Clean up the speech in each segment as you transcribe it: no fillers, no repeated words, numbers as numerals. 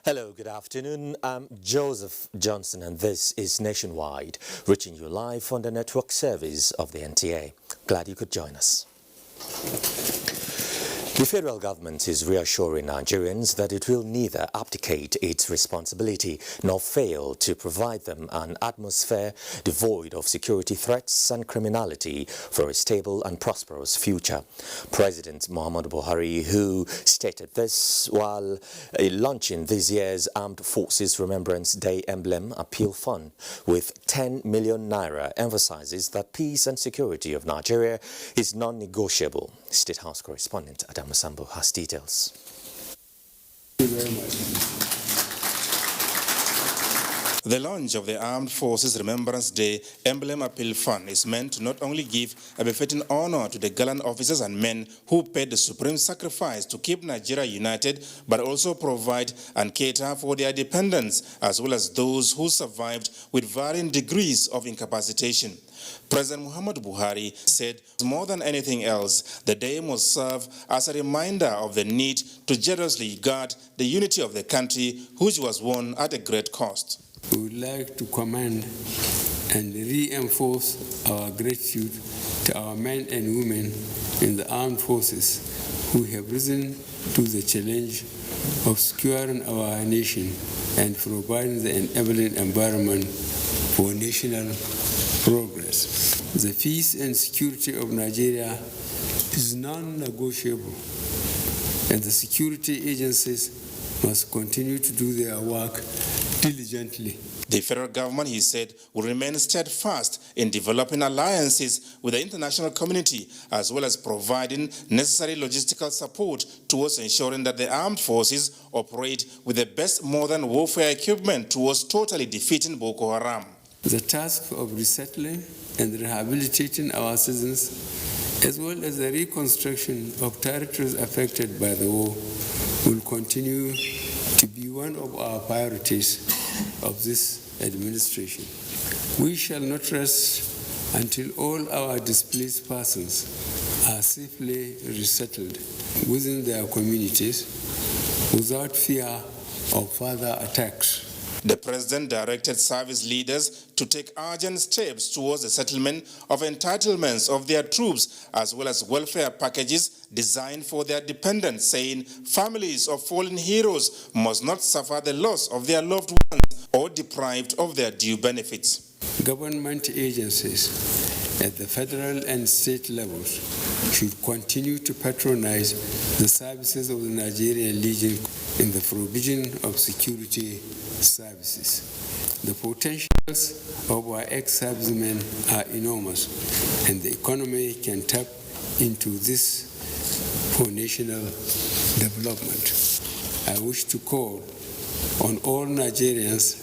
Hello, good afternoon. I'm Joseph Johnson and this is Nationwide, reaching you live on the network service of the NTA. Glad you could join us. The federal government is reassuring Nigerians that it will neither abdicate its responsibility nor fail to provide them an atmosphere devoid of security threats and criminality for a stable and prosperous future. President Muhammadu Buhari, who stated this while launching this year's Armed Forces Remembrance Day Emblem Appeal Fund with 10 million naira, emphasizes that peace and security of Nigeria is non-negotiable. State House correspondent Adam Sambo has details. Thank you very much. The launch of the Armed Forces Remembrance Day Emblem Appeal Fund is meant to not only give a befitting honor to the gallant officers and men who paid the supreme sacrifice to keep Nigeria united, but also provide and cater for their dependents, as well as those who survived with varying degrees of incapacitation. President Muhammadu Buhari said, more than anything else, the day must serve as a reminder of the need to jealously guard the unity of the country, which was won at a great cost. We would like to commend and reinforce our gratitude to our men and women in the armed forces who have risen to the challenge of securing our nation and providing the enabling environment for national progress. The peace and security of Nigeria is non-negotiable, and the security agencies must continue to do their work diligently. The federal government, he said, will remain steadfast in developing alliances with the international community, as well as providing necessary logistical support towards ensuring that the armed forces operate with the best modern warfare equipment towards totally defeating Boko Haram. The task of resettling and rehabilitating our citizens, as well as the reconstruction of territories affected by the war, will continue to be one of our priorities of this administration. We shall not rest until all our displaced persons are safely resettled within their communities without fear of further attacks. The president directed service leaders to take urgent steps towards the settlement of entitlements of their troops, as well as welfare packages designed for their dependents, saying families of fallen heroes must not suffer the loss of their loved ones or deprived of their due benefits. Government agencies at the federal and state levels should continue to patronize the services of the Nigerian Legion in the provision of security services. The potentials of our ex-servicemen are enormous, and the economy can tap into this for national development. I wish to call on all Nigerians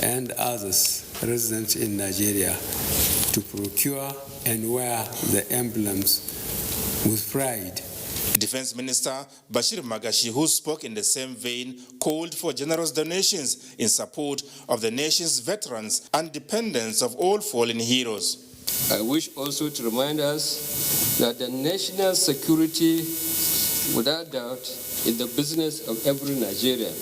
and others residents in Nigeria to procure and wear the emblems with pride. Defense Minister Bashir Magashi, who spoke in the same vein, called for generous donations in support of the nation's veterans and dependents of all fallen heroes. I wish also to remind us that the national security, without doubt, is the business of every Nigerian.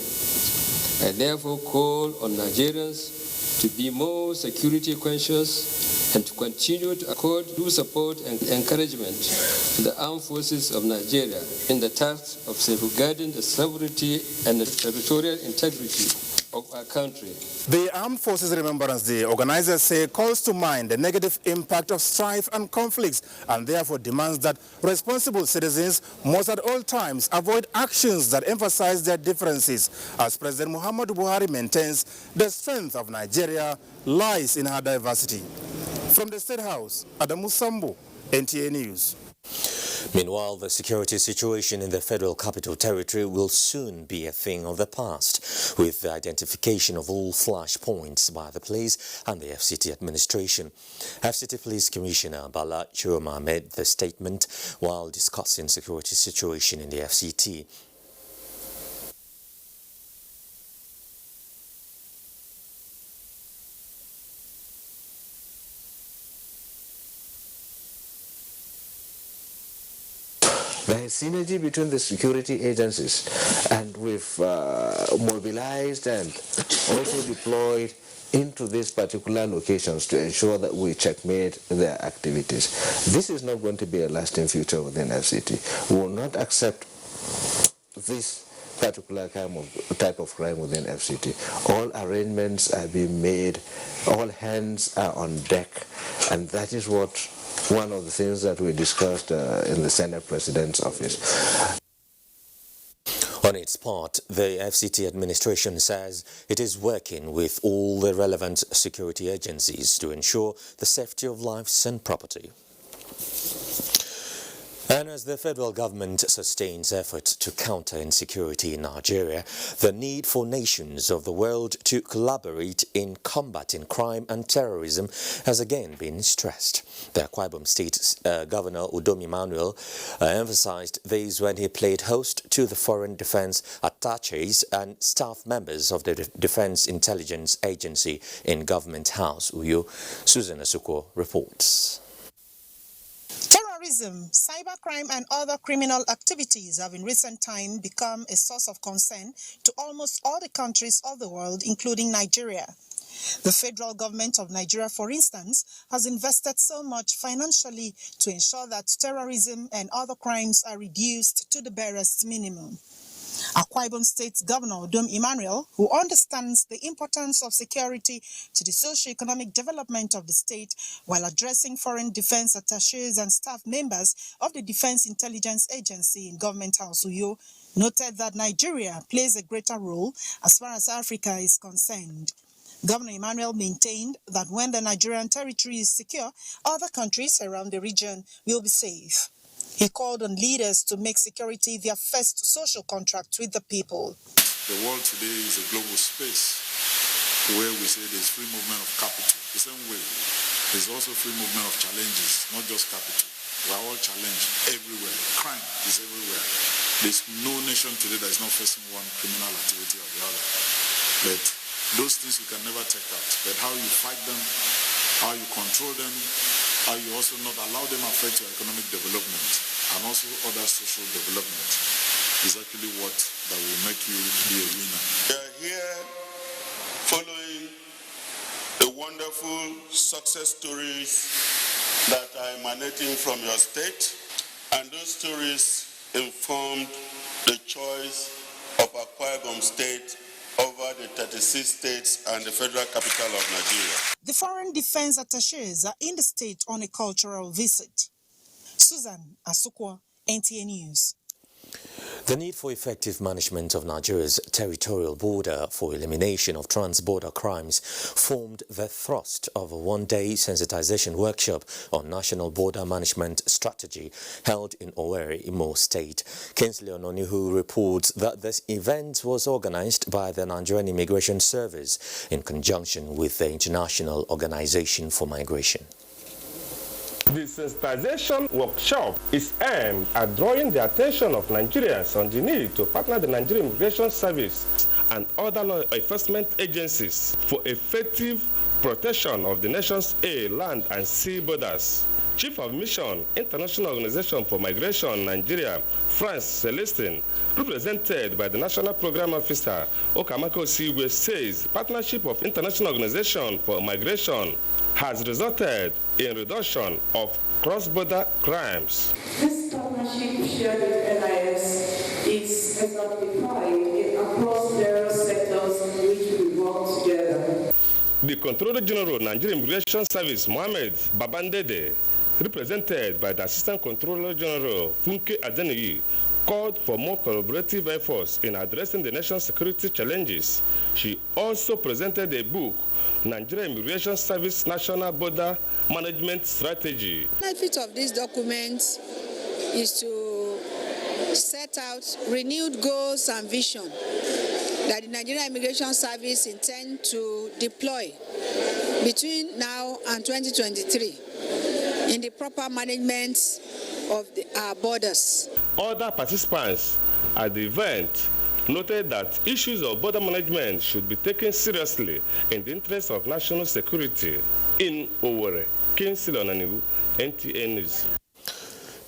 I therefore call on Nigerians to be more security conscious and to continue to accord due support and encouragement to the armed forces of Nigeria in the task of safeguarding the sovereignty and the territorial integrity of our country. The Armed Forces Remembrance Day, organizers say, calls to mind the negative impact of strife and conflicts and therefore demands that responsible citizens must at all times avoid actions that emphasize their differences. As President Muhammadu Buhari maintains, the strength of Nigeria lies in her diversity. From the State House, Adamu Sambo, NTA News. Meanwhile, the security situation in the Federal Capital Territory will soon be a thing of the past, with the identification of all flashpoints by the police and the FCT administration. FCT Police Commissioner Bala Chiroma made the statement while discussing security situation in the FCT. There is synergy between the security agencies, and we've mobilized and also deployed into these particular locations to ensure that we checkmate their activities. This is not going to be a lasting future within FCT. We will not accept this particular type of crime within FCT. All arrangements are being made, all hands are on deck, and that is what one of the things that we discussed in the Senate President's office. On its part, the FCT administration says it is working with all the relevant security agencies to ensure the safety of lives and property. And as the federal government sustains efforts to counter insecurity in Nigeria, the need for nations of the world to collaborate in combating crime and terrorism has again been stressed. The Akwa Ibom State Governor Udom Emmanuel emphasized this when he played host to the foreign defense attaches and staff members of the Defense Intelligence Agency in Government House, Uyo. Susan Asuko reports. Terrorism, cybercrime and other criminal activities have in recent time become a source of concern to almost all the countries of the world, including Nigeria. The federal government of Nigeria, for instance, has invested so much financially to ensure that terrorism and other crimes are reduced to the barest minimum. Akwa Ibom State Governor Udom Emmanuel, who understands the importance of security to the socio-economic development of the state while addressing foreign defense attaches and staff members of the Defense Intelligence Agency in Government House Uyo, noted that Nigeria plays a greater role as far as Africa is concerned. Governor Emmanuel maintained that when the Nigerian territory is secure, other countries around the region will be safe. He called on leaders to make security their first social contract with the people. The world today is a global space where we say there's free movement of capital. The same way, there's also free movement of challenges, not just capital. We are all challenged everywhere. Crime is everywhere. There's no nation today that is not facing one criminal activity or the other. But those things you can never take out. But how you fight them, how you control them, how you also not allow them affect your economic development and also other social development is actually what that will make you be a winner. We are here following the wonderful success stories that are emanating from your state, and those stories informed the choice of Akwa Ibom State over the 36 states and the Federal Capital of Nigeria. The foreign defense attaches are in the state on a cultural visit. Susan Asukwa, NTA News. The need for effective management of Nigeria's territorial border for elimination of trans-border crimes formed the thrust of a one-day sensitization workshop on national border management strategy held in Owerri, Imo State. Kingsley Ononihu reports that this event was organized by the Nigerian Immigration Service in conjunction with the International Organization for Migration. The sensitization workshop is aimed at drawing the attention of Nigerians on the need to partner the Nigerian Immigration Service and other law enforcement agencies for effective protection of the nation's air, land, and sea borders. Chief of Mission, International Organization for Migration, Nigeria, France Celestine, represented by the National Program Officer, Okamako Sigwe, says partnership of International Organization for Migration has resulted in reduction of cross-border crimes. This partnership shared with NIS is exemplified across various sectors in which we Controller General of Nigerian Immigration Service, Mohammed Babandede, represented by the Assistant Controller General, Funke Adeniyi, called for more collaborative efforts in addressing the nation's security challenges. She also presented a book, Nigerian Immigration Service National Border Management Strategy. The benefit of this document is to set out renewed goals and vision that the Nigerian Immigration Service intends to deploy between now and 2023 in the proper management of our borders. Other participants at the event noted that issues of border management should be taken seriously in the interest of national security. In Owerri, Kingsley Onanibu, NTA News.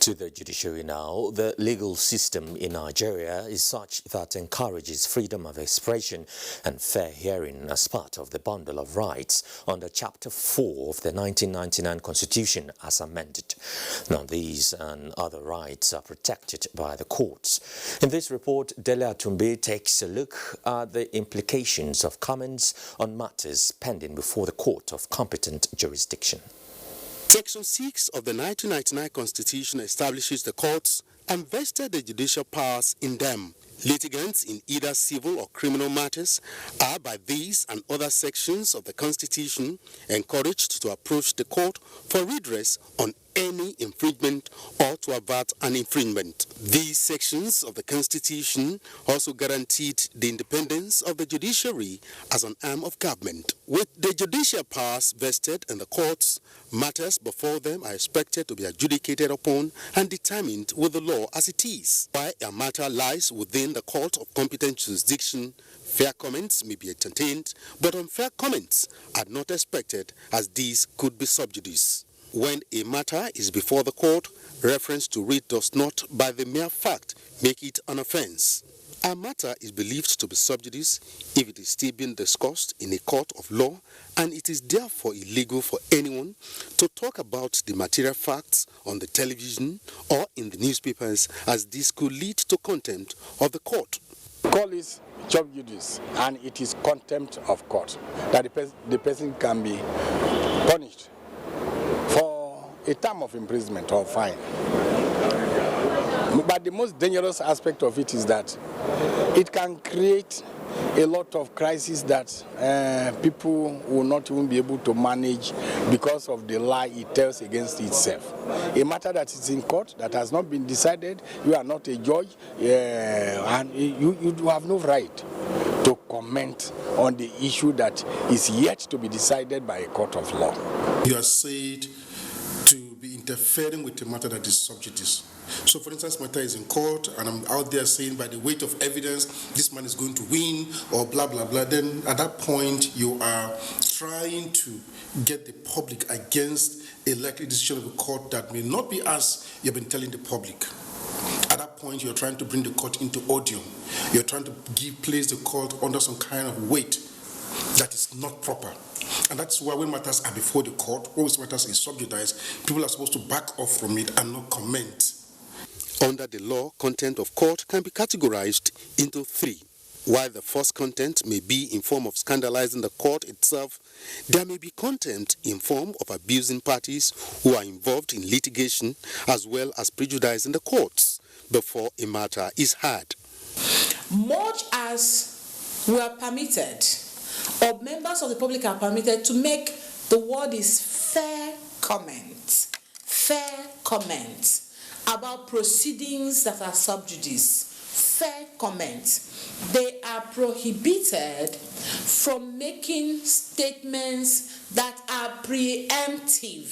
To the judiciary now, the legal system in Nigeria is such that encourages freedom of expression and fair hearing as part of the bundle of rights under Chapter 4 of the 1999 Constitution as amended. Now, these and other rights are protected by the courts. In this report, Dele Atumbe takes a look at the implications of comments on matters pending before the court of competent jurisdiction. Section 6 of the 1999 Constitution establishes the courts and vested the judicial powers in them. Litigants in either civil or criminal matters are, by these and other sections of the Constitution, encouraged to approach the court for redress on any infringement or to avert an infringement. These sections of the Constitution also guaranteed the independence of the judiciary as an arm of government. With the judicial powers vested in the courts, matters before them are expected to be adjudicated upon and determined with the law as it is. While a matter lies within the court of competent jurisdiction, fair comments may be entertained, but unfair comments are not expected, as these could be sub judice. When a matter is before the court, reference to it does not, by the mere fact, make it an offense. A matter is believed to be sub judice if it is still being discussed in a court of law, and it is therefore illegal for anyone to talk about the material facts on the television or in the newspapers, as this could lead to contempt of the court. Call is sub judice, and it is contempt of court, that the person can be punished for a term of imprisonment or fine. But the most dangerous aspect of it is that it can create a lot of crises that people will not even be able to manage because of the lie it tells against itself. A matter that is in court that has not been decided, you are not a judge, and you have no right to comment on the issue that is yet to be decided by a court of law. You are said to be interfering with a matter that is sub judice. So, for instance, matter is in court, and I'm out there saying by the weight of evidence, this man is going to win, or blah, blah, blah. Then at that point, you are trying to get the public against a likely decision of the court that may not be as you've been telling the public. At that point, you're trying to bring the court into odium. You're trying to place the court under some kind of weight that is not proper. And that's why when matters are before the court, always matters is sub judice, people are supposed to back off from it and not comment. Under the law, contempt of court can be categorized into three. While the first contempt may be in form of scandalizing the court itself, there may be contempt in form of abusing parties who are involved in litigation, as well as prejudicing the courts before a matter is heard. Much as we are permitted, or members of the public are permitted to make, the word is fair comments about proceedings that are sub judice. Fair comments. They are prohibited from making statements that are preemptive.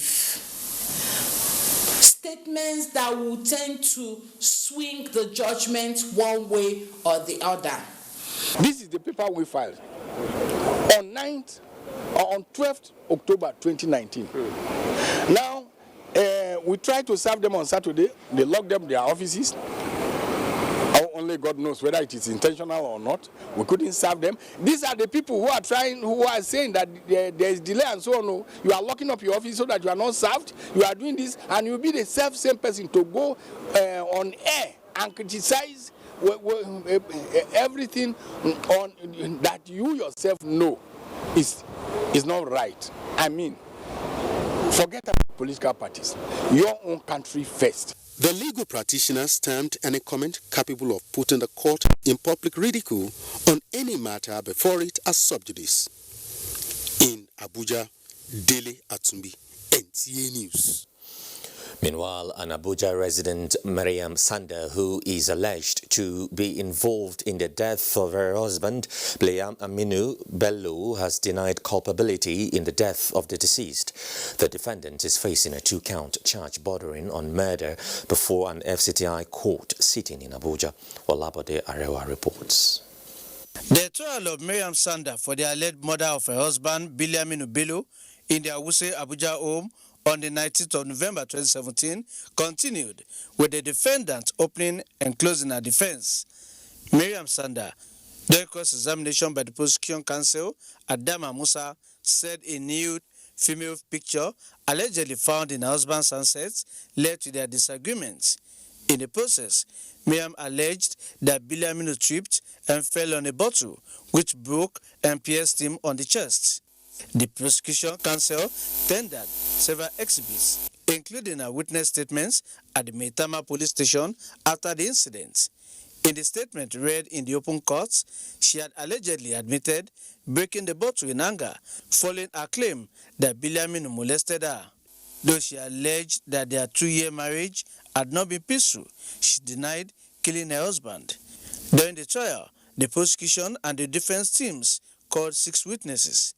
Statements that will tend to swing the judgment one way or the other. This is the paper we filed on 9th or on 12th October 2019. Now, we tried to serve them on Saturday. They locked them in their offices. Only God knows whether it is intentional or not. We couldn't serve them. These are the people who are saying that there is delay and so on. You are locking up your office so that you are not served. You are doing this, and you'll be the same person to go on air and criticize everything on that you yourself know is is not right. I mean, forget about political parties. Your own country first. The legal practitioners termed any comment capable of putting the court in public ridicule on any matter before it as sub judice. In Abuja, Dele Atumbi, NTA News. Meanwhile, an Abuja resident, Mariam Sanda, who is alleged to be involved in the death of her husband, Bliam Aminu Bello, has denied culpability in the death of the deceased. The defendant is facing a 2-count charge bordering on murder before an FCTI court sitting in Abuja. Olabode Arewa reports. The trial of Mariam Sanda for the alleged murder of her husband, Biliaminu Bello, in their Wuse Abuja home on the 19th of November 2017 continued, with the defendant opening and closing her defense. Mariam Sanda, during cross-examination by the prosecution counsel, Adama Musa, said a nude female picture allegedly found in her husband's handsets led to their disagreements. In the process, Mariam alleged that Biliaminu tripped and fell on a bottle, which broke and pierced him on the chest. The prosecution counsel tendered several exhibits, including her witness statements at the Maitama police station after the incident. In the statement read in the open court, she had allegedly admitted breaking the bottle in anger following her claim that Biliaminu molested her. Though she alleged that their 2-year marriage had not been peaceful, she denied killing her husband. During the trial, the prosecution and the defense teams called 6 witnesses.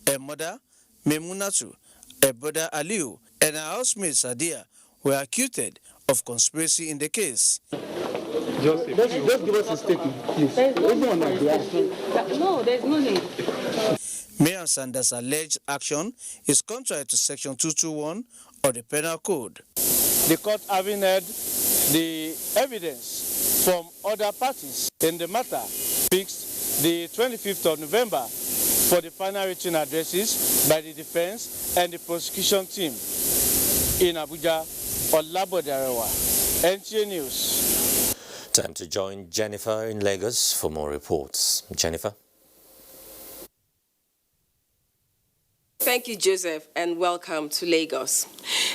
Her mother, Memunatu, her brother Aliu, and her housemate Sadia were accused of conspiracy in the case. Just give us a statement, please. No, there's no need. Mariam Sanda's alleged action is contrary to Section 221 of the Penal Code. The court, having heard the evidence from other parties in the matter, fixed the 25th of November for the final written addresses by the defense and the prosecution team in Abuja. Olabode Arewa, NTA News. Time to join Jennifer in Lagos for more reports. Jennifer. Thank you, Joseph, and welcome to Lagos.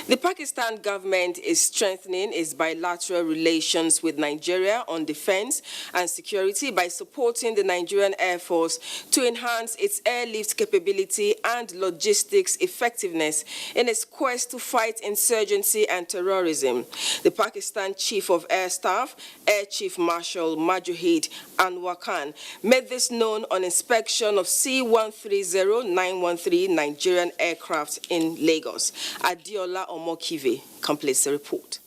The Pakistan government is strengthening its bilateral relations with Nigeria on defense and security by supporting the Nigerian Air Force to enhance its airlift capability and logistics effectiveness in its quest to fight insurgency and terrorism. The Pakistan Chief of Air Staff, Air Chief Marshal Majuhid Anwar Khan, made this known on inspection of C-130-913 Nigerian aircraft in Lagos. Adiola Omokive completes the report.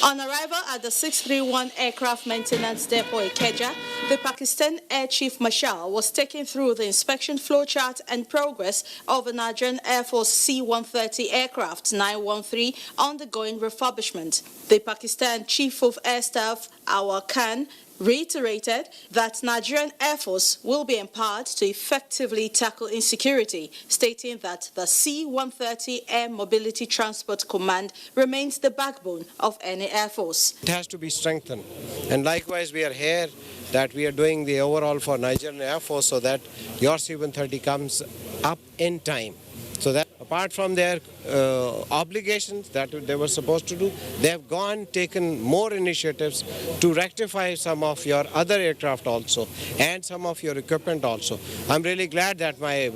On arrival at the 631 Aircraft Maintenance Depot Ikeja, the Pakistan Air Chief Marshal was taken through the inspection flowchart and progress of the Nigerian Air Force C-130 aircraft 913 undergoing refurbishment. The Pakistan Chief of Air Staff, Anwar Khan, reiterated that Nigerian Air Force will be empowered to effectively tackle insecurity, stating that the C-130 Air Mobility Transport Command remains the backbone of any Air Force. It has to be strengthened, and likewise we are here that we are doing the overall for Nigerian Air Force so that your C-130 comes up in time. So that apart from their obligations that they were supposed to do, they have taken more initiatives to rectify some of your other aircraft also and some of your equipment also. I'm really glad that my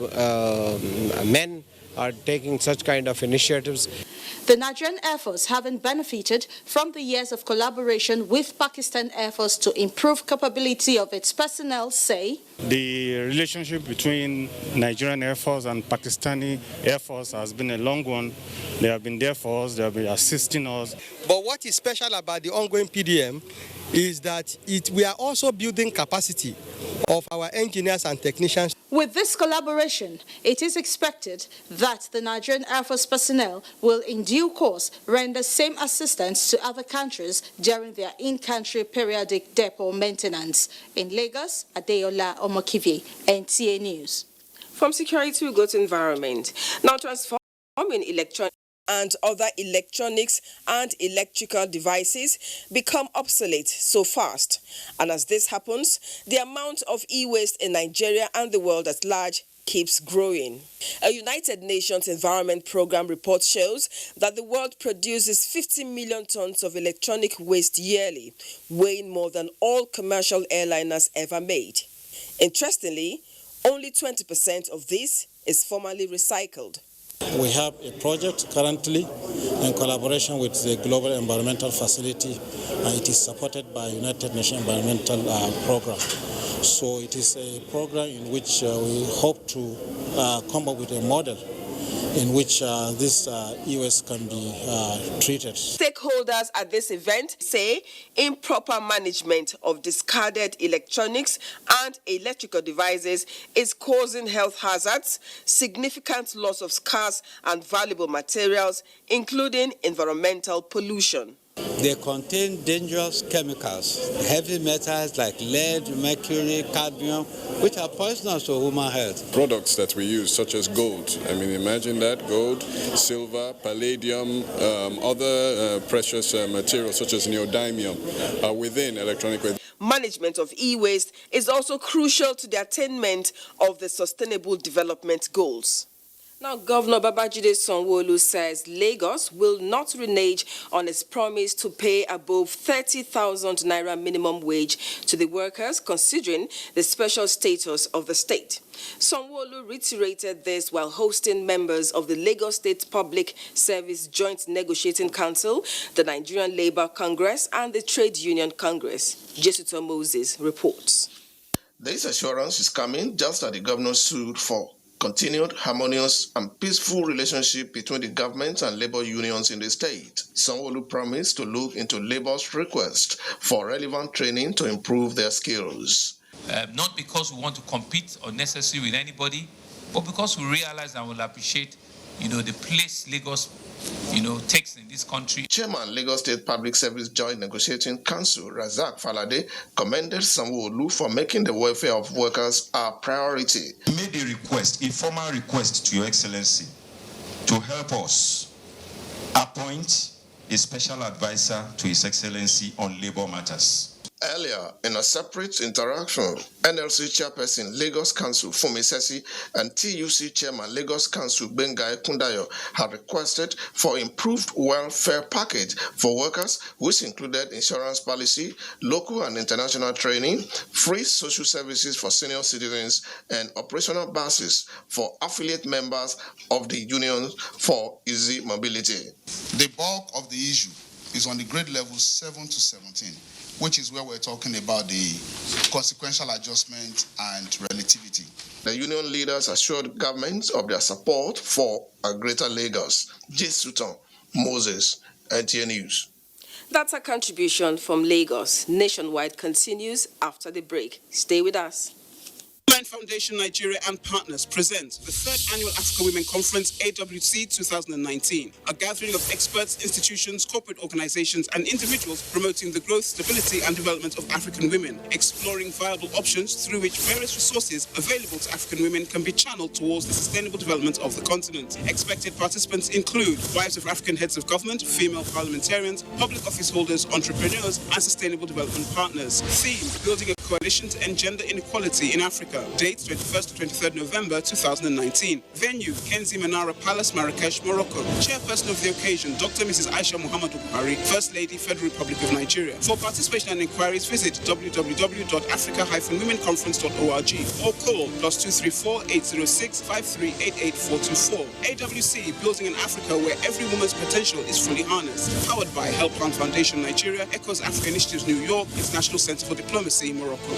men are taking such kind of initiatives. The Nigerian Air Force, having benefited from the years of collaboration with Pakistan Air Force to improve capability of its personnel, say, the relationship between Nigerian Air Force and Pakistani Air Force has been a long one. They have been there for us, they have been assisting us. But what is special about the ongoing PDM is that we are also building capacity of our engineers and technicians. With this collaboration, it is expected that the Nigerian Air Force personnel will in due course render same assistance to other countries during their in-country periodic depot maintenance. In Lagos, Adeola Omokive, NTA News. From security, we go to environment. Now transforming electronics and other electronics and electrical devices become obsolete so fast. And as this happens, the amount of e-waste in Nigeria and the world at large keeps growing. A United Nations Environment Programme report shows that the world produces 50 million tons of electronic waste yearly, weighing more than all commercial airliners ever made. Interestingly, only 20% of this is formally recycled. We have a project currently in collaboration with the Global Environmental Facility. It is supported by United Nations Environmental Programme. So it is a program in which we hope to come up with a model in which this e-waste can be treated. Stakeholders at this event say improper management of discarded electronics and electrical devices is causing health hazards, significant loss of scarce and valuable materials, including environmental pollution. They contain dangerous chemicals, heavy metals like lead, mercury, cadmium, which are poisonous to human health. Products that we use, such as gold, imagine that, gold, silver, palladium, other precious materials such as neodymium are within electronic waste. Management of e-waste is also crucial to the attainment of the Sustainable Development Goals. Now, Governor Babajide Sanwo-Olu says Lagos will not renege on its promise to pay above 30,000 naira minimum wage to the workers, considering the special status of the state. Sanwo-Olu reiterated this while hosting members of the Lagos State Public Service Joint Negotiating Council, the Nigerian Labour Congress, and the Trade Union Congress. Jesuto Moses reports. This assurance is coming just as the governor sued for continued harmonious and peaceful relationship between the government and labor unions in the state. Sanwo-Olu promised to look into labor's request for relevant training to improve their skills. Not because we want to compete unnecessarily with anybody, but because we realize and will appreciate, the place Lagos, takes in this country. Chairman Lagos State Public Service Joint Negotiating Council, Razak Falade, commended Sanwo-Olu for making the welfare of workers a priority. I made a request, a formal request to Your Excellency to help us appoint a special advisor to His Excellency on labor matters. Earlier, in a separate interaction, NLC Chairperson Lagos Council Fumi Sesi and TUC Chairman Lagos Council Bengai Kundayo had requested for improved welfare package for workers, which included insurance policy, local and international training, free social services for senior citizens, and operational bases for affiliate members of the Union for Easy Mobility. The bulk of the issue is on the grade levels 7 to 17. Which is where we're talking about the consequential adjustment and relativity. The union leaders assured governments of their support for a greater Lagos. Jesuto Moses, NTA News. That's a contribution from Lagos. Nationwide continues after the break. Stay with us. Foundation Nigeria and partners present the 3rd Annual African Women Conference AWC 2019, a gathering of experts, institutions, corporate organizations, and individuals promoting the growth, stability, and development of African women, exploring viable options through which various resources available to African women can be channeled towards the sustainable development of the continent. Expected participants include wives of African heads of government, female parliamentarians, public office holders, entrepreneurs, and sustainable development partners. Theme: building a coalition to end gender inequality in Africa. Date 21st to 23rd November 2019. Venue: Kenzi Manara Palace, Marrakesh, Morocco. Chairperson of the occasion: Dr. Mrs. Aisha Muhammadu Buhari, First Lady, Federal Republic of Nigeria. For participation and inquiries, visit www.africa-womenconference.org or call +234 806 5388 424. AWC, building an Africa where every woman's potential is fully harnessed. Powered by Helpline Foundation Nigeria, Echoes Africa Initiatives New York, International Center for Diplomacy, Morocco.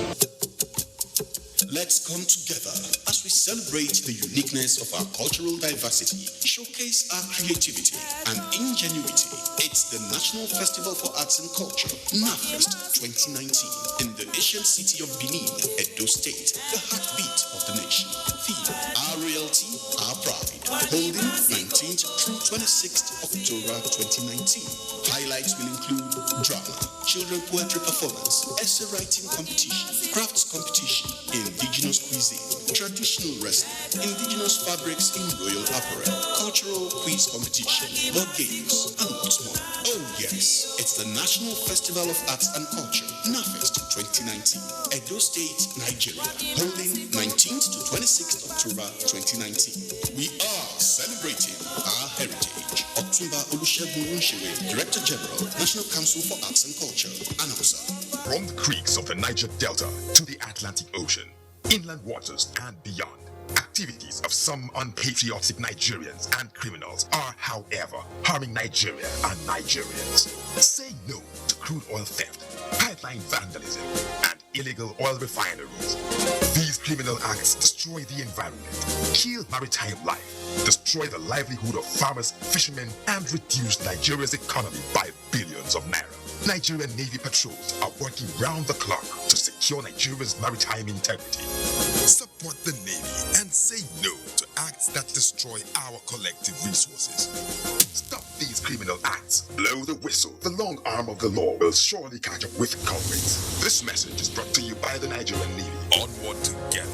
Let's come together as we celebrate the uniqueness of our cultural diversity, showcase our creativity and ingenuity. It's the National Festival for Arts and Culture, NAFEST 2019, in the ancient city of Benin, Edo State, the heartbeat of the nation. Theme: Our Royalty, Our Pride. Holding 19th through 26th October 2019. Highlights will include drama, children poetry performance, essay writing competition, crafts competition, indigenous indigenous cuisine, traditional wrestling, indigenous fabrics in royal apparel, cultural quiz competition, board games, and lots more. Oh yes, it's the National Festival of Arts and Culture, NAFEST 2019, Edo State, Nigeria, holding 19th to 26th October 2019. We are celebrating our heritage. Otumba Olusegun Unshiwe, Director General, National Council for Arts and Culture, announcer. From the creeks of the Niger Delta to the Atlantic Ocean, inland waters and beyond, activities of some unpatriotic Nigerians and criminals are, however, harming Nigeria and Nigerians. Say no to crude oil theft, pipeline vandalism, and illegal oil refineries. These criminal acts destroy the environment, kill maritime life, destroy the livelihood of farmers, fishermen, and reduce Nigeria's economy by billions of naira. Nigerian Navy patrols are working round the clock to secure Nigeria's maritime integrity. Support the Navy and say no to acts that destroy our collective resources. Stop these criminal acts. Blow the whistle. The long arm of the law will surely catch up with culprits. This message is brought to you by the Nigerian Navy. Onward together.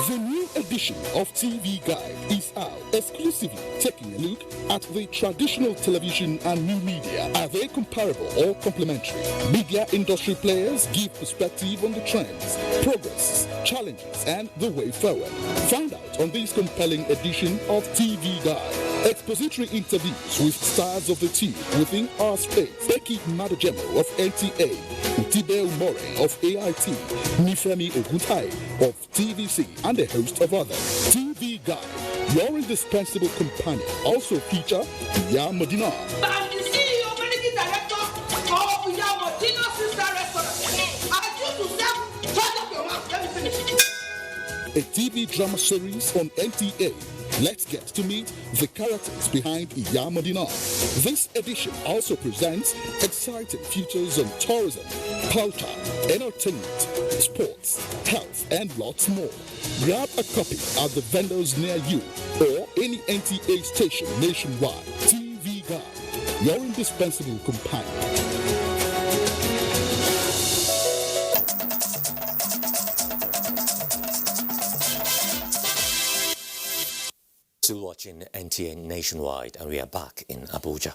The new edition of TV Guide is out, exclusively taking a look at the traditional television and new media. Are they comparable or complementary? Media industry players give perspective on the trends, progress, challenges, and the way forward. Find out on this compelling edition of TV Guide. Expository interviews with stars of the team within our space. Becky Madojemo of NTA, Utibe Umore of AIT, Nifemi Oguntai of TVC, and a host of others. TV Guide, your indispensable companion. Also feature Iya Modina. I'm the CEO, managing director of Iya Modina Sister Restaurant. I choose to serve. Shut up your mouth. Let me finish. A TV drama series on NTA. Let's get to meet the characters behind Iya Modina. This edition also presents exciting features on tourism, culture, entertainment, sports, health, and lots more. Grab a copy at the vendors near you or any NTA station nationwide. TV Guide, your indispensable companion. Still watching NTA Nationwide, and we are back in Abuja.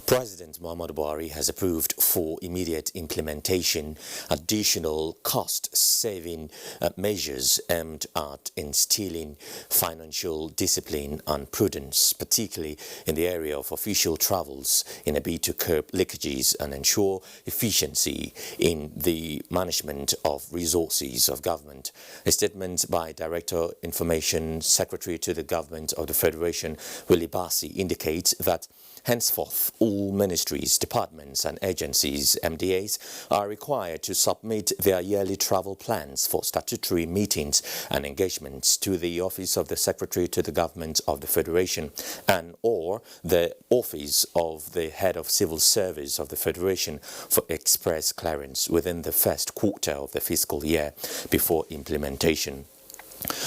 President Muhammadu Buhari has approved for immediate implementation additional cost-saving measures aimed at instilling financial discipline and prudence, particularly in the area of official travels, in a bid to curb leakages and ensure efficiency in the management of resources of government. A statement by Director Information Secretary to the Government of the Federation, Willie Bassi, indicates that henceforth, all ministries, departments and agencies, MDAs, are required to submit their yearly travel plans for statutory meetings and engagements to the Office of the Secretary to the Government of the Federation and or the Office of the Head of Civil Service of the Federation for express clearance within the first quarter of the fiscal year before implementation.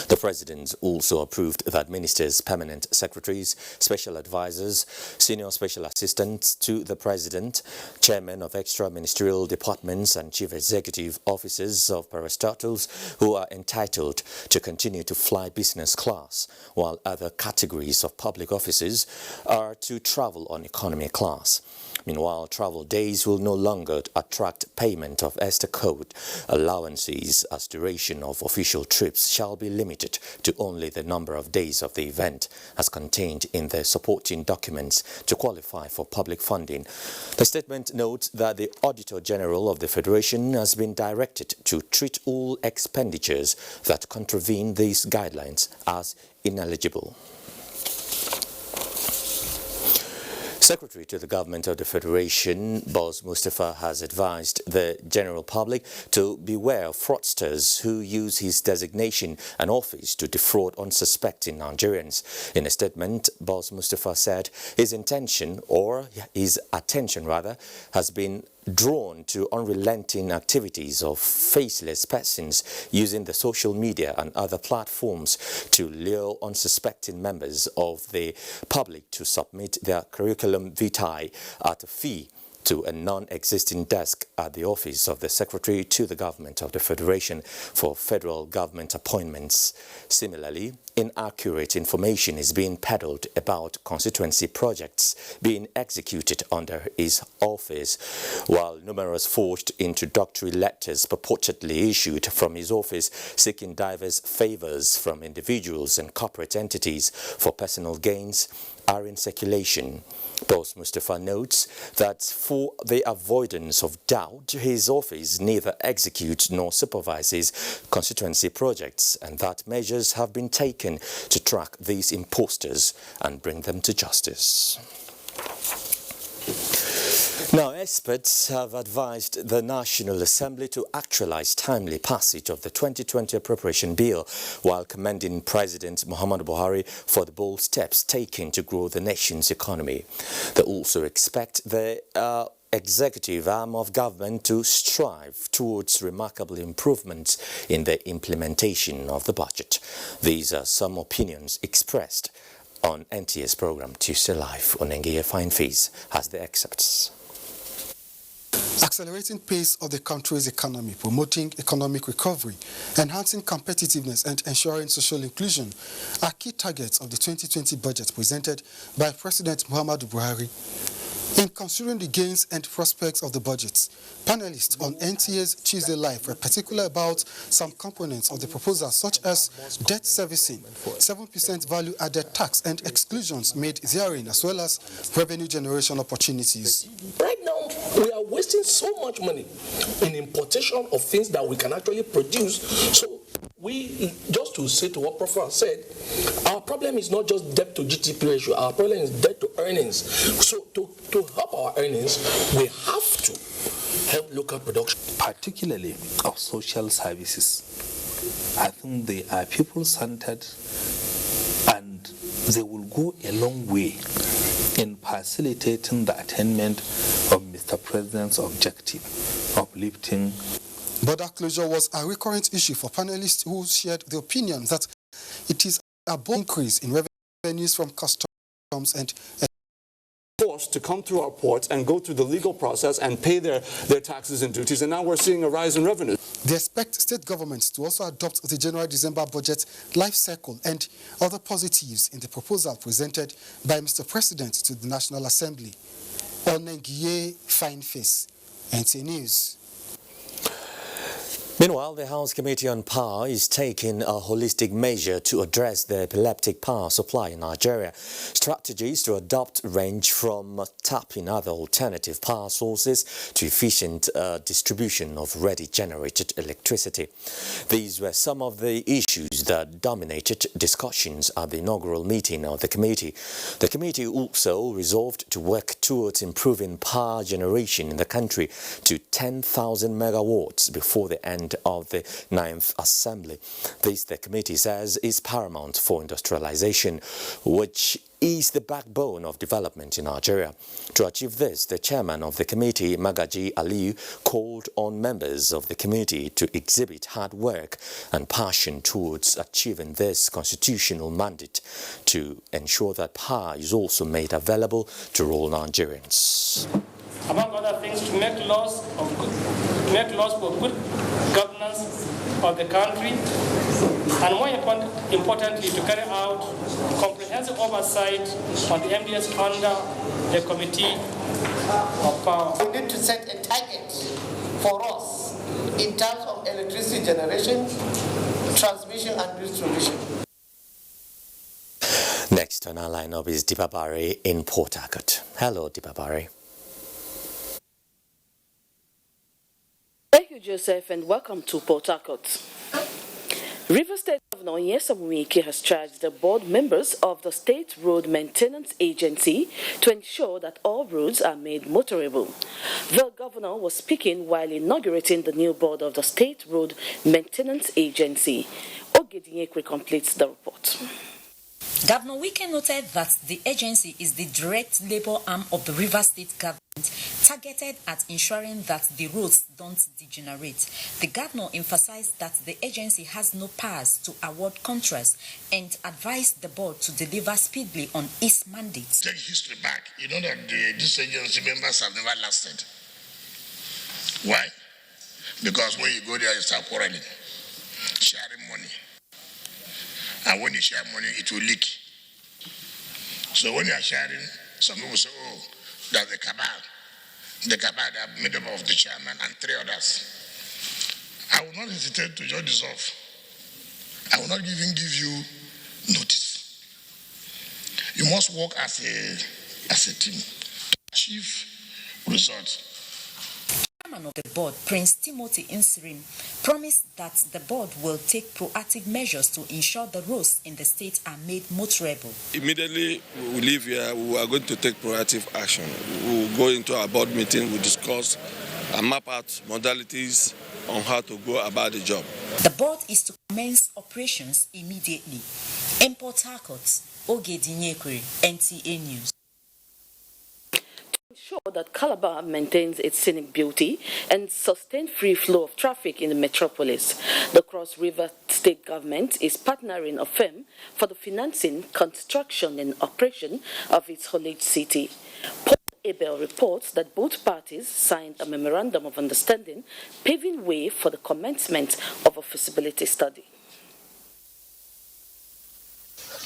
The President also approved that ministers, permanent secretaries, special advisors, senior special assistants to the President, chairmen of extra ministerial departments and chief executive officers of parastatals who are entitled to continue to fly business class, while other categories of public officers are to travel on economy class. Meanwhile, travel days will no longer attract payment of ESTA code allowances, as duration of official trips shall be limited to only the number of days of the event as contained in the supporting documents to qualify for public funding. The statement notes that the Auditor General of the Federation has been directed to treat all expenditures that contravene these guidelines as ineligible. Secretary to the Government of the Federation, Boss Mustafa, has advised the general public to beware of fraudsters who use his designation and office to defraud unsuspecting Nigerians. In a statement, Boss Mustafa said his attention has been drawn to unrelenting activities of faceless persons using the social media and other platforms to lure unsuspecting members of the public to submit their curriculum vitae at a fee to a non-existing desk at the office of the Secretary to the Government of the Federation for federal government appointments. Similarly, inaccurate information is being peddled about constituency projects being executed under his office, while numerous forged introductory letters purportedly issued from his office seeking diverse favors from individuals and corporate entities for personal gains are in circulation. Boss Mustafa notes that for the avoidance of doubt, his office neither executes nor supervises constituency projects, and that measures have been taken to track these imposters and bring them to justice. Now, experts have advised the National Assembly to actualize timely passage of the 2020 appropriation bill, while commending President Muhammadu Buhari for the bold steps taken to grow the nation's economy. They also expect the executive arm of government to strive towards remarkable improvements in the implementation of the budget. These are some opinions expressed on NTS program Tuesday Live. Onengiye Fine Face has the excerpts. Accelerating pace of the country's economy, promoting economic recovery, enhancing competitiveness and ensuring social inclusion are key targets of the 2020 budget presented by President Muhammadu Buhari. In considering the gains and prospects of the budget, panelists on NTA's Tuesday Live were particular about some components of the proposal, such as debt servicing, 7% value-added tax and exclusions made therein, as well as revenue generation opportunities. Right now, we are wasting so much money in importation of things that we can actually produce. So we, just to say to what Prof. said, our problem is not just debt to GDP ratio, our problem is debt to earnings. So to help our earnings, we have to help local production. Particularly of social services. I think they are people-centered and they will go a long way in facilitating the attainment of Mr. President's objective of lifting. Border closure was a recurrent issue for panelists who shared the opinion that it is a bold increase in revenues from customs and forced to come through our ports and go through the legal process and pay their taxes and duties, and now we're seeing a rise in revenue. They expect state governments to also adopt the January-December budget life cycle and other positives in the proposal presented by Mr. President to the National Assembly. Onengiye Fine Face, NTA News. Meanwhile, the House Committee on Power is taking a holistic measure to address the epileptic power supply in Nigeria. Strategies to adopt range from tapping other alternative power sources to efficient distribution of ready-generated electricity. These were some of the issues that dominated discussions at the inaugural meeting of the committee. The committee also resolved to work towards improving power generation in the country to 10,000 megawatts before the end of the 9th Assembly. This, the committee says, is paramount for industrialization, which is the backbone of development in Nigeria. To achieve this, the chairman of the committee, Magaji Aliyu, called on members of the committee to exhibit hard work and passion towards achieving this constitutional mandate to ensure that power is also made available to all Nigerians. Among other things, to make laws for good governance of the country, and more importantly, to carry out comprehensive oversight on the MDS under the Committee of Power. We need to set a target for us in terms of electricity generation, transmission and distribution. Next on our lineup is Dipa Bare in Port Harcourt. Hello, Dipa Bare. Thank you, Joseph, and welcome to Port Harcourt. River State Governor Nyesom Wike has charged the board members of the State Road Maintenance Agency to ensure that all roads are made motorable. The governor was speaking while inaugurating the new board of the State Road Maintenance Agency. Ogedinyekwe completes the report. Governor Wike noted that the agency is the direct labor arm of the Rivers State government, targeted at ensuring that the roads don't degenerate. The governor emphasized that the agency has no powers to award contracts and advised the board to deliver speedily on its mandate. Take history back. You know that this agency members have never lasted. Why? Because when you go there, you start quarreling, sharing money. And when you share money, it will leak. So when you are sharing, some people say, oh, that's the cabal. The cabal that made up of the chairman and 3 others. I will not hesitate to just dissolve. I will not even give you notice. You must work as a team to achieve results. Chairman of the board, Prince Timothy Insirim, promised that the board will take proactive measures to ensure the roads in the state are made motorable. Immediately we leave here, we are going to take proactive action. We will go into our board meeting, we discuss and map out modalities on how to go about the job. The board is to commence operations immediately. In Port Harcourt, Oge Dinyekwe, NTA News. Ensure that Calabar maintains its scenic beauty and sustain free flow of traffic in the metropolis. The Cross River State Government is partnering a firm for the financing, construction and operation of its Holy City. Paul Abel reports that both parties signed a memorandum of understanding, paving way for the commencement of a feasibility study.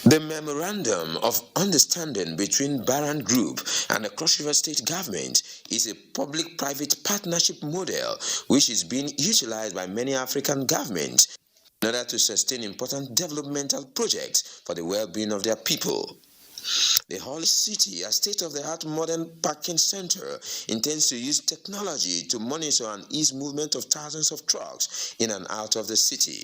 The Memorandum of Understanding between Baran Group and the Cross River State Government is a public-private partnership model which is being utilized by many African governments in order to sustain important developmental projects for the well-being of their people. The Holy City, a state-of-the-art modern parking center, intends to use technology to monitor and ease movement of thousands of trucks in and out of the city.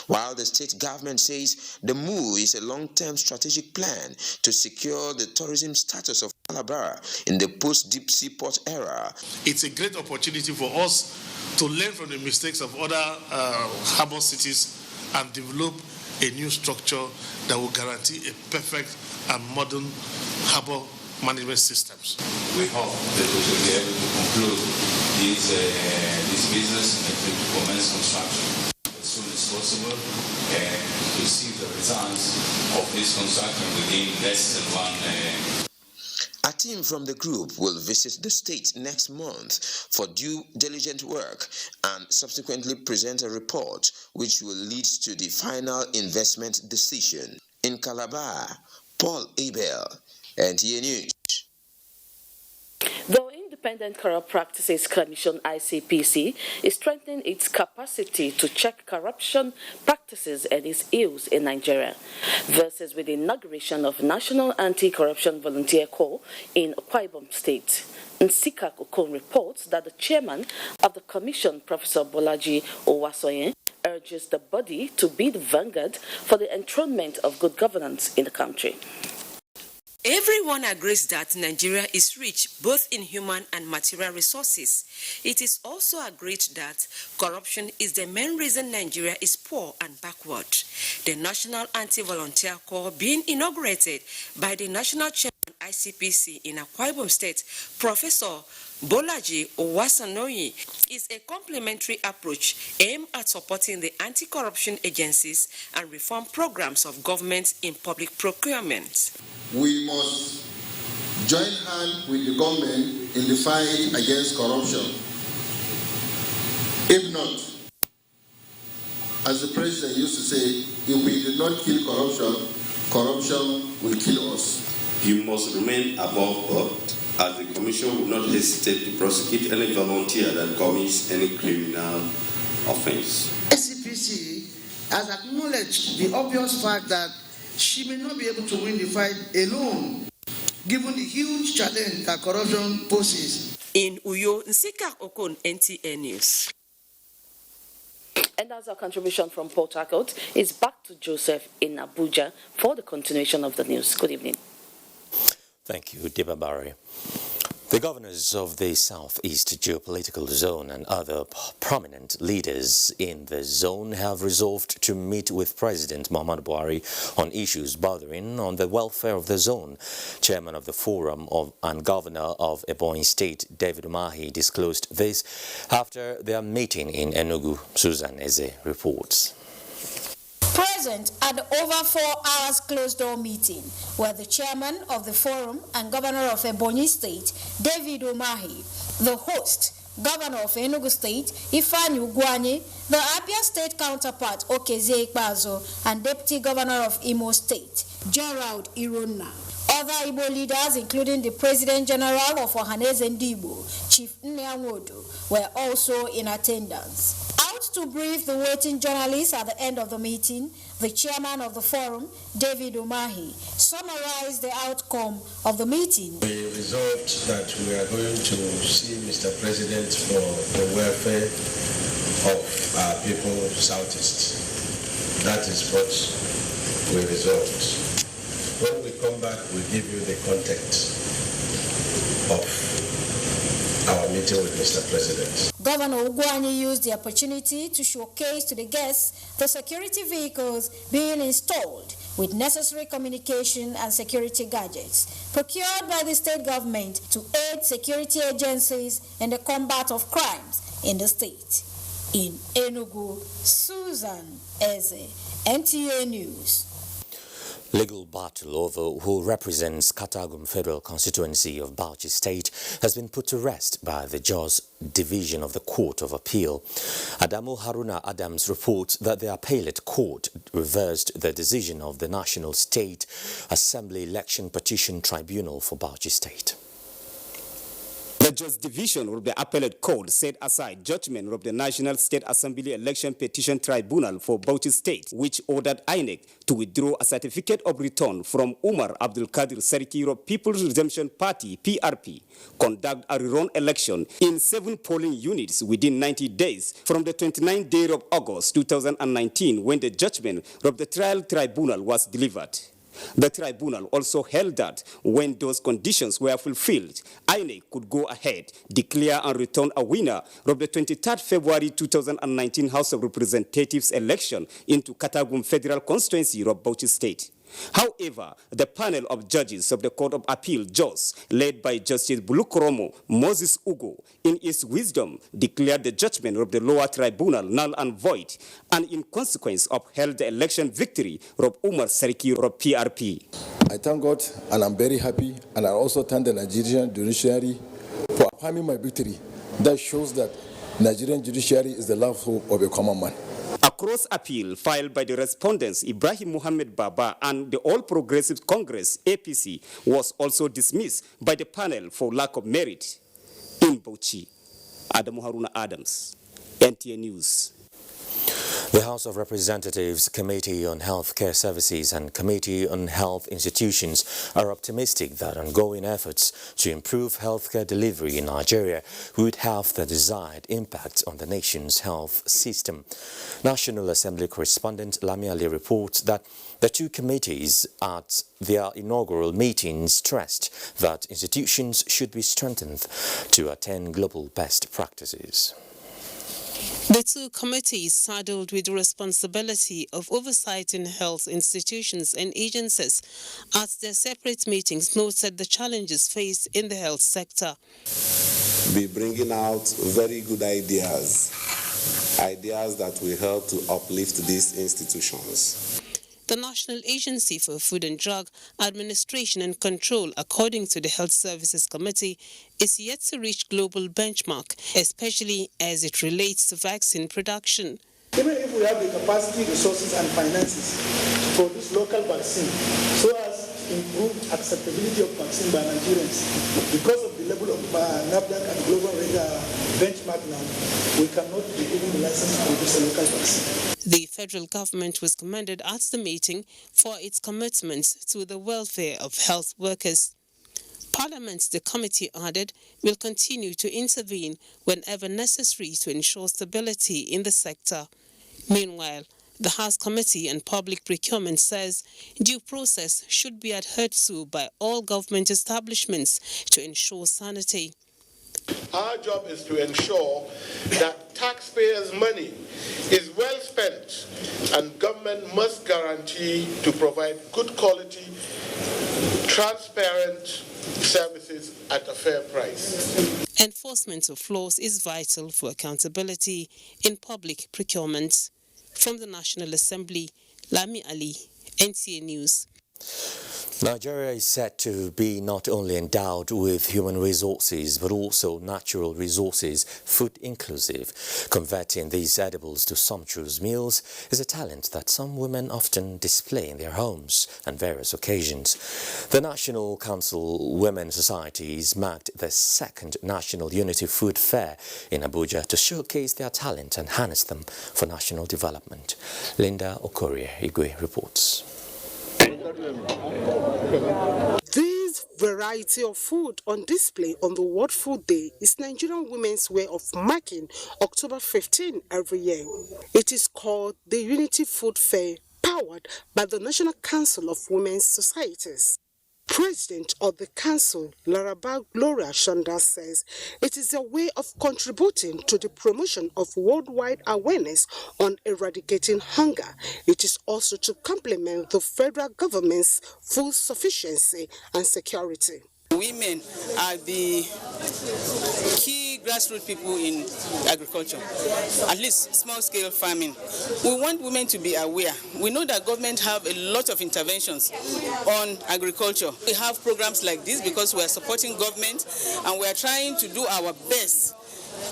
While the state government says the move is a long-term strategic plan to secure the tourism status of Calabar in the post-deep sea port era. It's a great opportunity for us to learn from the mistakes of other harbour cities and develop a new structure that will guarantee a perfect and modern harbour management systems. We hope that we will be able to conclude this business and to commence construction as soon as possible and to see the results of this construction within less than 1 A team from the group will visit the state next month for due diligent work and subsequently present a report which will lead to the final investment decision. In Calabar, Paul Abel, NTA News. The Independent Corrupt Practices Commission (ICPC) is strengthening its capacity to check corruption practices and its ills in Nigeria. This is with the inauguration of National Anti-Corruption Volunteer Corps in Akwa Ibom State. Nsika Okon reports that the chairman of the commission, Professor Bolaji Owasoyen, urges the body to be the vanguard for the enthronement of good governance in the country. Everyone agrees that Nigeria is rich both in human and material resources. It is also agreed that corruption is the main reason Nigeria is poor and backward. The National Anti-Volunteer Corps being inaugurated by the National Chairman ICPC in Akwa Ibom State, Professor Bolaji Owasanoyi, is a complementary approach aimed at supporting the anti-corruption agencies and reform programs of government in public procurement. We must join hands with the government in the fight against corruption. If not, as the president used to say, if we do not kill corruption, corruption will kill us. You must remain above board, as the Commission will not hesitate to prosecute any volunteer that commits any criminal offense. SCPC has acknowledged the obvious fact that she may not be able to win the fight alone, given the huge challenge that corruption poses. In Uyo, Nsika Okon, NTA News. And as our contribution from Port Harcourt is back to Joseph in Abuja for the continuation of the news. Good evening. Thank you, Deba Barry. The governors of the Southeast geopolitical zone and other prominent leaders in the zone have resolved to meet with President Muhammadu Buhari on issues bordering on the welfare of the zone. Chairman of the Forum and Governor of Ebonyi State, David Umahi, disclosed this after their meeting in Enugu. Susan Eze reports. Present at the over 4 hours closed-door meeting were the chairman of the Forum and Governor of Ebonyi State, David Umahi, the host, Governor of Enugu State, Ifeanyi Ugwuanyi, the Abia State counterpart, Okezie Ikpeazu, and Deputy Governor of Imo State, Gerald Ironna. Other Igbo leaders, including the President General of Ohaneze Ndigbo, Chief Nneanwodo, were also in attendance. Out to brief the waiting journalists at the end of the meeting, the chairman of the forum, David Umahi, summarized the outcome of the meeting. We resolved that we are going to see Mr. President for the welfare of our people Southeast. That is what we resolved. When we come back, we'll give you the context of our meeting with Mr. President. Governor Ugwuanyi used the opportunity to showcase to the guests the security vehicles being installed with necessary communication and security gadgets procured by the state government to aid security agencies in the combat of crimes in the state. In Enugu, Susan Eze, NTA News. Legal battle over who represents Katagum Federal Constituency of Bauchi State has been put to rest by the Jos Division of the Court of Appeal. Adamu Haruna Adams reports that the appellate court reversed the decision of the National State Assembly Election Petition Tribunal for Bauchi State. The Jos Division of the Appellate Court set aside judgment of the National State Assembly Election Petition Tribunal for Bauchi State, which ordered INEC to withdraw a certificate of return from Umar Abdul Qadir Sariki of People's Redemption Party, PRP, conduct a rerun election in 7 polling units within 90 days from the 29th day of August 2019, when the judgment of the trial tribunal was delivered. The tribunal also held that when those conditions were fulfilled, INEC could go ahead, declare and return a winner of the 23rd February 2019 House of Representatives election into Katagum Federal Constituency of Bauchi State. However, the panel of judges of the Court of Appeal, Jos, led by Justice Bulukoromo Moses Ugo, in its wisdom, declared the judgment of the lower tribunal null and void, and in consequence upheld the election victory of Umar Sariki of PRP. I thank God, and I'm very happy, and I also thank the Nigerian judiciary for affirming my victory. That shows that Nigerian judiciary is the last hope of a common man. A cross appeal filed by the respondents Ibrahim Muhammad Baba and the All Progressive Congress APC was also dismissed by the panel for lack of merit. In Bauchi, Adamu Haruna Adams, NTA News. The House of Representatives Committee on Healthcare Services and Committee on Health Institutions are optimistic that ongoing efforts to improve healthcare delivery in Nigeria would have the desired impact on the nation's health system. National Assembly correspondent Lami Ali reports that the two committees at their inaugural meeting stressed that institutions should be strengthened to attain global best practices. The two committees saddled with the responsibility of oversight in health institutions and agencies at their separate meetings noted the challenges faced in the health sector. Be bringing out very good ideas that will help to uplift these institutions. The National Agency for Food and Drug Administration and Control, according to the Health Services Committee, is yet to reach global benchmark, especially as it relates to vaccine production. Even if we have the capacity, resources and finances for this local vaccine, so as improve acceptability of vaccine by Nigerians, because of the level of NAFDAC and global benchmark now, we cannot be given the license to produce a local vaccine. The federal government was commended at the meeting for its commitment to the welfare of health workers. Parliament, the committee added, will continue to intervene whenever necessary to ensure stability in the sector. Meanwhile, The House Committee on Public Procurement says due process should be adhered to by all government establishments to ensure sanity. Our job is to ensure that taxpayers' money is well spent, and government must guarantee to provide good quality, transparent services at a fair price. Enforcement of laws is vital for accountability in public procurement. From the National Assembly, Lami Ali, NTA News. Nigeria is said to be not only endowed with human resources but also natural resources, food inclusive. Converting these edibles to sumptuous meals is a talent that some women often display in their homes on various occasions. The National Council Women Societies marked the second National Unity Food Fair in Abuja to showcase their talent and harness them for national development. Linda Okorie-Igwe reports. This variety of food on display on the World Food Day is Nigerian women's way of marking October 15 every year. It is called the Unity Food Fair, powered by the National Council of Women's Societies. President of the Council, Laraba Gloria Shanda, says it is a way of contributing to the promotion of worldwide awareness on eradicating hunger. It is also to complement the federal government's food sufficiency and security. Women are the key grassroots people in agriculture, at least small-scale farming. We want women to be aware. We know that government have a lot of interventions on agriculture. We have programs like this because we are supporting government and we are trying to do our best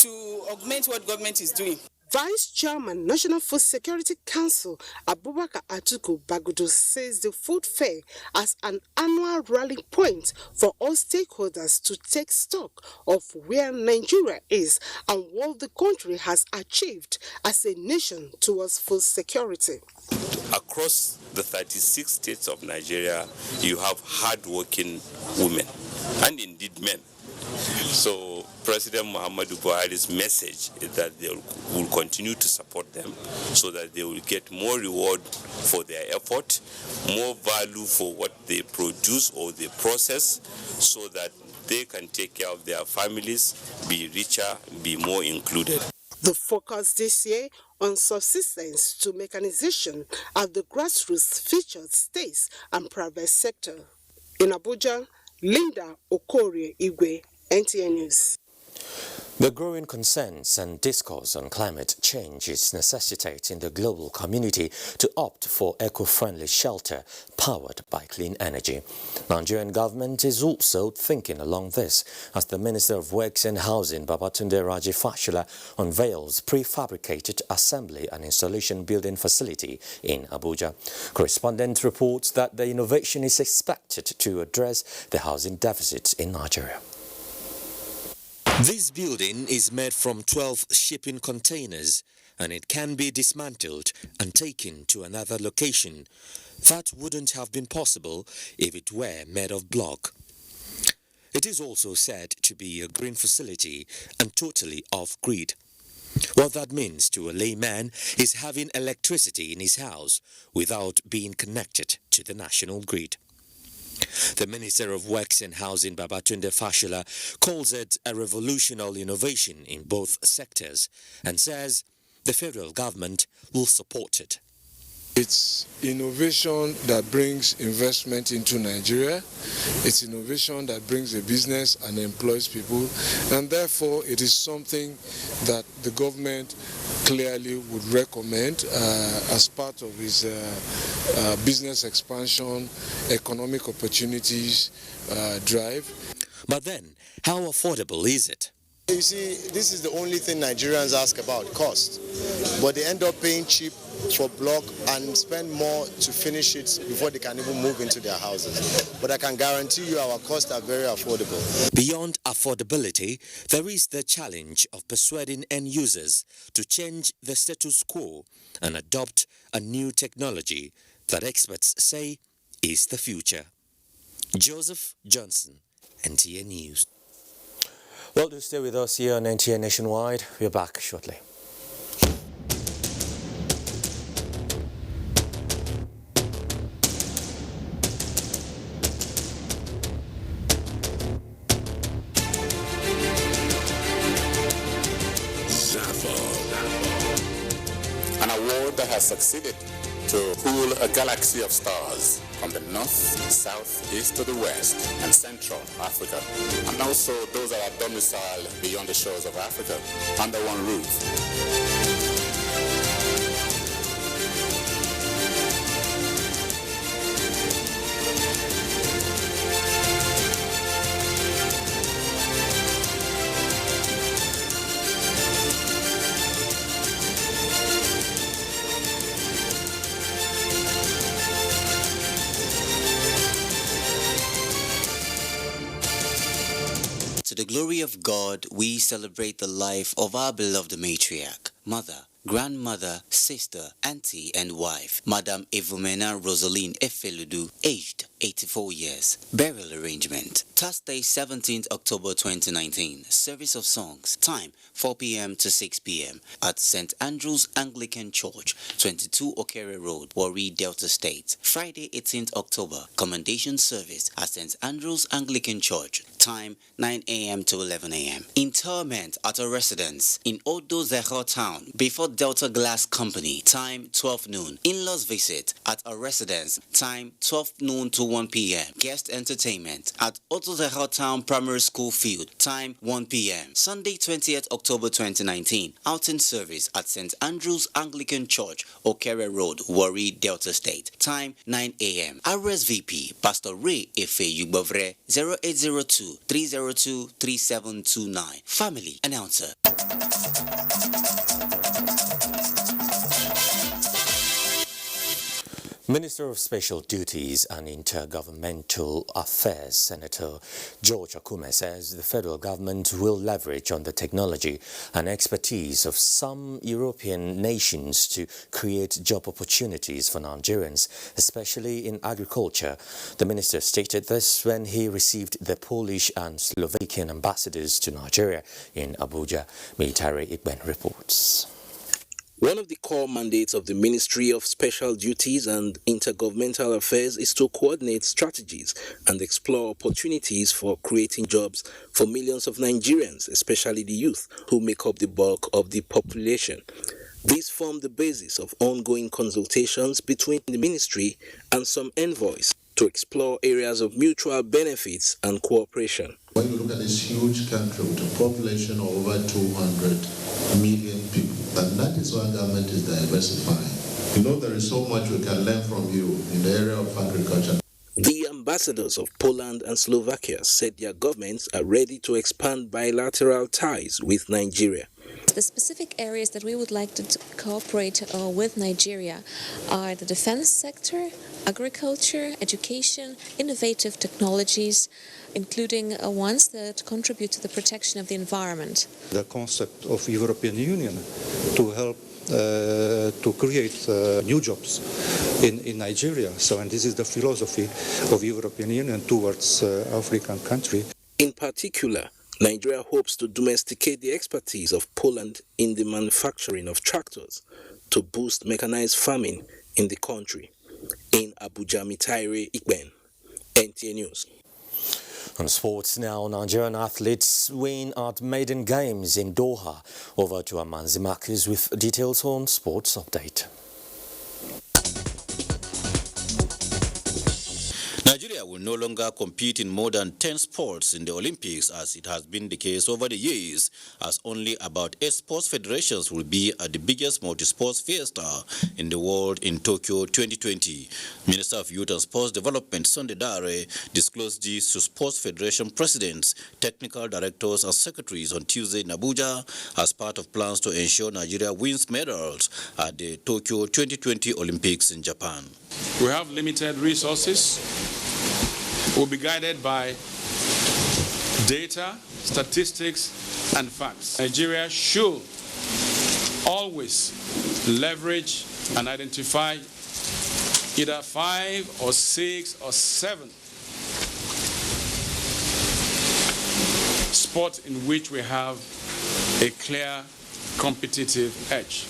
to augment what government is doing. Vice Chairman, National Food Security Council, Abubakar Atuku Bagudu, says the food fair as an annual rallying point for all stakeholders to take stock of where Nigeria is and what the country has achieved as a nation towards food security. Across the 36 states of Nigeria, you have hard-working women and indeed men. So President Muhammadu Buhari's message is that they will continue to support them so that they will get more reward for their effort, more value for what they produce or they process, so that they can take care of their families, be richer, be more included. The focus this year on subsistence to mechanization at the grassroots featured states and private sector. In Abuja, Linda Okorie-Igwe, NTA News. The growing concerns and discourse on climate change is necessitating the global community to opt for eco-friendly shelter powered by clean energy. Nigerian government is also thinking along this as the Minister of Works and Housing, Babatunde Raji Fashola, unveils prefabricated assembly and installation building facility in Abuja. Correspondent reports that the innovation is expected to address the housing deficit in Nigeria. This building is made from 12 shipping containers and it can be dismantled and taken to another location. That wouldn't have been possible if it were made of block. It is also said to be a green facility and totally off-grid. What that means to a layman is having electricity in his house without being connected to the national grid. The Minister of Works and Housing, Babatunde Fashola, calls it a revolutionary innovation in both sectors and says the federal government will support it. It's innovation that brings investment into Nigeria. It's innovation that brings a business and employs people. And therefore, it is something that the government clearly would recommend as part of its business expansion, economic opportunities drive. But then, how affordable is it? You see, this is the only thing Nigerians ask about, cost. But they end up paying cheap for block and spend more to finish it before they can even move into their houses. But I can guarantee you our costs are very affordable. Beyond affordability, there is the challenge of persuading end users to change the status quo and adopt a new technology that experts say is the future. Joseph Johnson, NTA News. Well, do stay with us here on NTA Nationwide. We're back shortly. an award that has succeeded to pool a galaxy of stars from the north, south, east to the west, and central Africa, and also those that are domiciled beyond the shores of Africa under one roof. To the glory of God, we celebrate the life of our beloved matriarch, mother, grandmother, sister, auntie, and wife, Madam Evumena Rosaline Efeludu, aged 84 years. Burial arrangement. Thursday, 17th October 2019. Service of songs. Time, 4 p.m. to 6 p.m. at St. Andrew's Anglican Church, 22 Okere Road, Warri, Delta State. Friday, 18th October. Commendation service at St. Andrew's Anglican Church. Time, 9 a.m. to 11 a.m. Interment at a residence in Odo Zeho Town before Delta Glass Company. Time, 12 noon. In-laws visit at a residence. Time, 12 noon to 1 p.m. Guest entertainment at Odo Zeho Town Primary School Field. Time, 1 p.m. Sunday, 20th October 2019. Outing service at St. Andrew's Anglican Church, Okere Road, Warri, Delta State. Time, 9 a.m. RSVP, Pastor Ray Efe Yugbovre, 0802-302-3729. Family announcer. Minister of Special Duties and Intergovernmental Affairs, Senator George Akume, says the federal government will leverage on the technology and expertise of some European nations to create job opportunities for Nigerians, especially in agriculture. The minister stated this when he received the Polish and Slovakian ambassadors to Nigeria in Abuja. Military Igben reports. One of the core mandates of the Ministry of Special Duties and Intergovernmental Affairs is to coordinate strategies and explore opportunities for creating jobs for millions of Nigerians, especially the youth, who make up the bulk of the population. These form the basis of ongoing consultations between the ministry and some envoys to explore areas of mutual benefits and cooperation. When you look at this huge country with a population of over 200 million people, and that is why government is diversifying. You know, there is so much we can learn from you in the area of agriculture. The ambassadors of Poland and Slovakia said their governments are ready to expand bilateral ties with Nigeria. The specific areas that we would like to cooperate with Nigeria are the defense sector, agriculture, education, innovative technologies, including ones that contribute to the protection of the environment. The concept of European Union to help to create new jobs in Nigeria. And this is the philosophy of European Union towards African country. In particular, Nigeria hopes to domesticate the expertise of Poland in the manufacturing of tractors to boost mechanized farming in the country. In Abuja, Military Igben, NTA News. On sports now, Nigerian athletes win at maiden games in Doha. Over to Amanzi Marcus with details on Sports Update. Nigeria will no longer compete in more than 10 sports in the Olympics, as it has been the case over the years, as only about 8 sports federations will be at the biggest multi-sports fiesta in the world in Tokyo 2020. Minister of Youth and Sports Development Sunday Dare disclosed this to sports federation presidents, technical directors and secretaries on Tuesday in Abuja as part of plans to ensure Nigeria wins medals at the Tokyo 2020 Olympics in Japan. We have limited resources. We'll be guided by data, statistics, and facts. Nigeria should always leverage and identify either 5 or 6 or 7 sports in which we have a clear competitive edge.